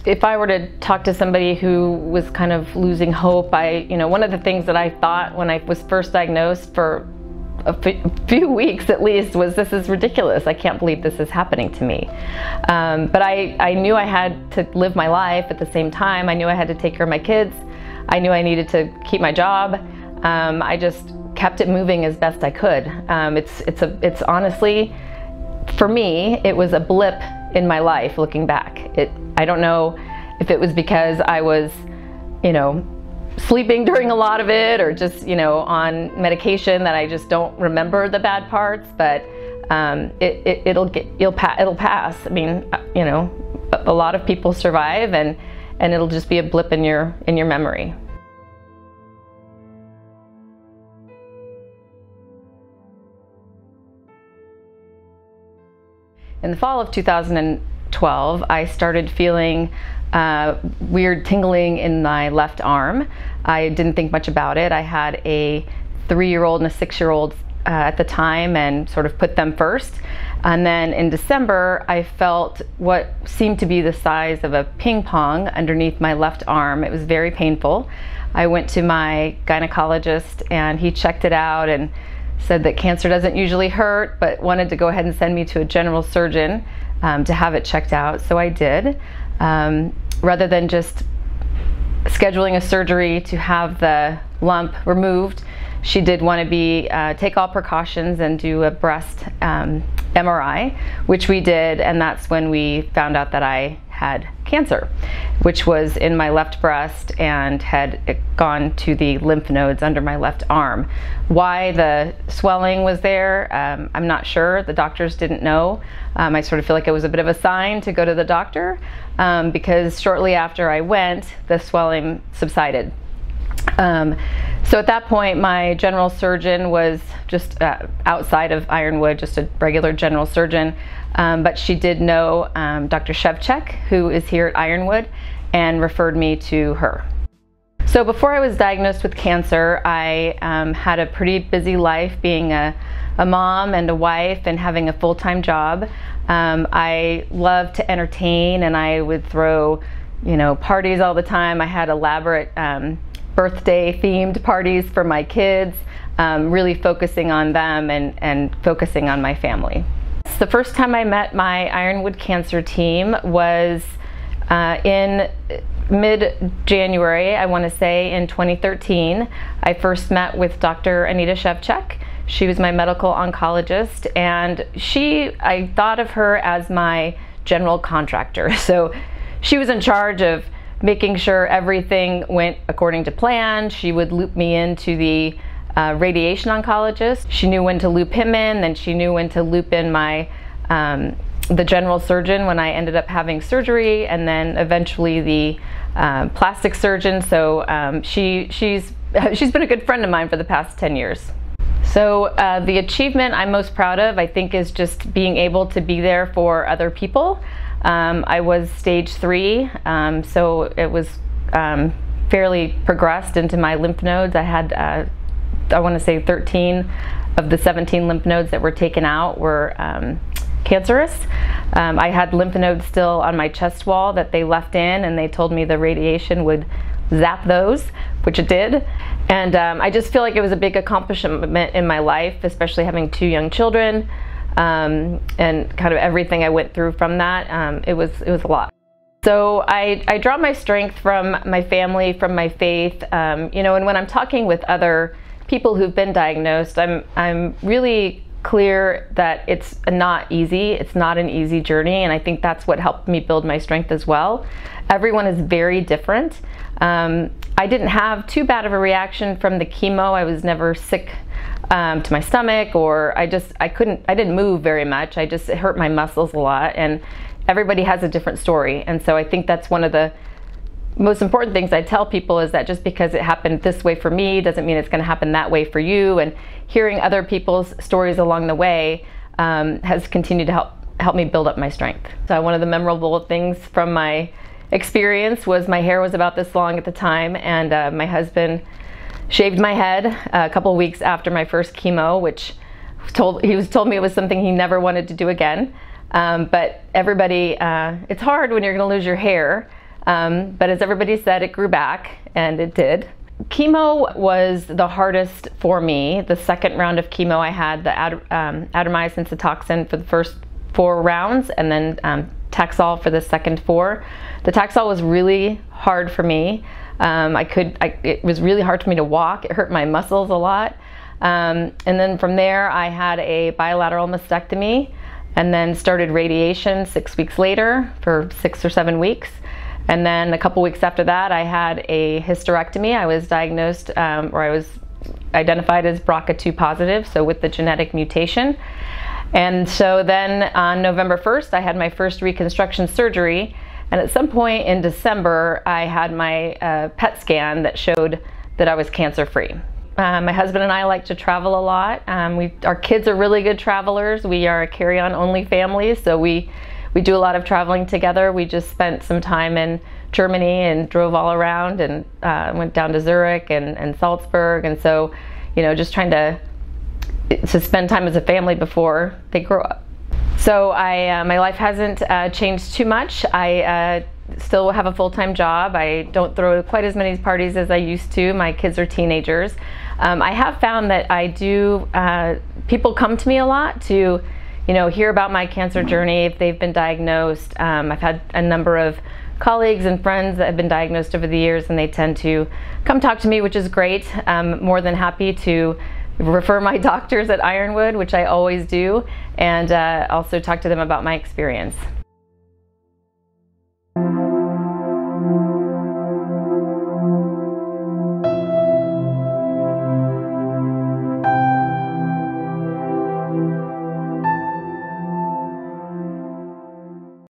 If I were to talk to somebody who was kind of losing hope, one of the things that I thought when I was first diagnosed for a few weeks at least was, this is ridiculous. I can't believe this is happening to me. But I knew I had to live my life at the same time. I knew I had to take care of my kids. I knew I needed to keep my job. I just kept it moving as best I could. It's honestly, for me, it was a blip in my life looking back. I don't know if it was because I was, sleeping during a lot of it, or just, on medication that I just don't remember the bad parts, but it'll pass. I mean, a lot of people survive, and it'll just be a blip in your memory. In the fall of 2012, I started feeling weird tingling in my left arm. I didn't think much about it. I had a 3-year-old and a 6-year-old at the time, and sort of put them first. And then in December, I felt what seemed to be the size of a ping pong underneath my left arm. It was very painful. I went to my gynecologist, and he checked it out and said that cancer doesn't usually hurt, but wanted to go ahead and send me to a general surgeon to have it checked out. So I did. Rather than just scheduling a surgery to have the lump removed, she did want to take all precautions and do a breast MRI, which we did, and that's when we found out that I had cancer, which was in my left breast and had gone to the lymph nodes under my left arm. Why the swelling was there, I'm not sure. The doctors didn't know. I sort of feel like it was a bit of a sign to go to the doctor, because shortly after I went, the swelling subsided. So at that point, my general surgeon was just outside of Ironwood, just a regular general surgeon, but she did know Dr. Szewczyk, who is here at Ironwood, and referred me to her. So before I was diagnosed with cancer, I had a pretty busy life, being a mom and a wife and having a full-time job. I loved to entertain, and I would throw, parties all the time. I had elaborate birthday themed parties for my kids, really focusing on them and focusing on my family. The first time I met my Ironwood cancer team was in mid-January, I want to say, in 2013. I first met with Dr. Anita Koszyk-Szewczyk. She was my medical oncologist, and I thought of her as my general contractor. So she was in charge of making sure everything went according to plan. She would loop me into the radiation oncologist. She knew when to loop him in, then she knew when to loop in the general surgeon when I ended up having surgery, and then eventually the plastic surgeon. So she's been a good friend of mine for the past 10 years. So the achievement I'm most proud of, I think, is just being able to be there for other people. I was stage 3, so it was fairly progressed into my lymph nodes. I had, I want to say 13 of the 17 lymph nodes that were taken out were cancerous. I had lymph nodes still on my chest wall that they left in, and they told me the radiation would zap those, which it did. And I just feel like it was a big accomplishment in my life, especially having 2 young children. And kind of everything I went through from that, it was a lot. So I draw my strength from my family, from my faith, and when I'm talking with other people who've been diagnosed, I'm really clear that it's not easy. It's not an easy journey, and I think that's what helped me build my strength as well. Everyone is very different. I didn't have too bad of a reaction from the chemo. I was never sick to my stomach, or I didn't move very much. It hurt my muscles a lot, and everybody has a different story. And so I think that's one of the most important things I tell people, is that just because it happened this way for me doesn't mean it's going to happen that way for you. And hearing other people's stories along the way has continued to help me build up my strength. So one of the memorable things from my experience was my hair was about this long at the time, and my husband shaved my head a couple weeks after my first chemo, which told me it was something he never wanted to do again. But everybody, it's hard when you're going to lose your hair. But as everybody said, it grew back, and it did. Chemo was the hardest for me. The second round of chemo, I had the adenomyosin cytoxin for the first 4 rounds, and then Taxol for the second 4. The Taxol was really hard for me. It was really hard for me to walk. It hurt my muscles a lot. And then from there, I had a bilateral mastectomy, and then started radiation 6 weeks later for 6 or 7 weeks. And then a couple weeks after that, I had a hysterectomy. I was diagnosed, or I was identified as BRCA2 positive, so with the genetic mutation. And so then on November 1st, I had my first reconstruction surgery. And at some point in December, I had my PET scan that showed that I was cancer-free. My husband and I like to travel a lot. Our kids are really good travelers. We are a carry-on only family, so we do a lot of traveling together. We just spent some time in Germany and drove all around, and went down to Zurich and Salzburg, and so, you know, just trying to spend time as a family before they grow up. So my life hasn't changed too much. I still have a full-time job. I don't throw quite as many parties as I used to. My kids are teenagers. I have found that I do, people come to me a lot to, you know, hear about my cancer journey if they've been diagnosed. I've had a number of colleagues and friends that have been diagnosed over the years, and they tend to come talk to me, which is great. I'm more than happy to refer my doctors at Ironwood, which I always do, and also talk to them about my experience.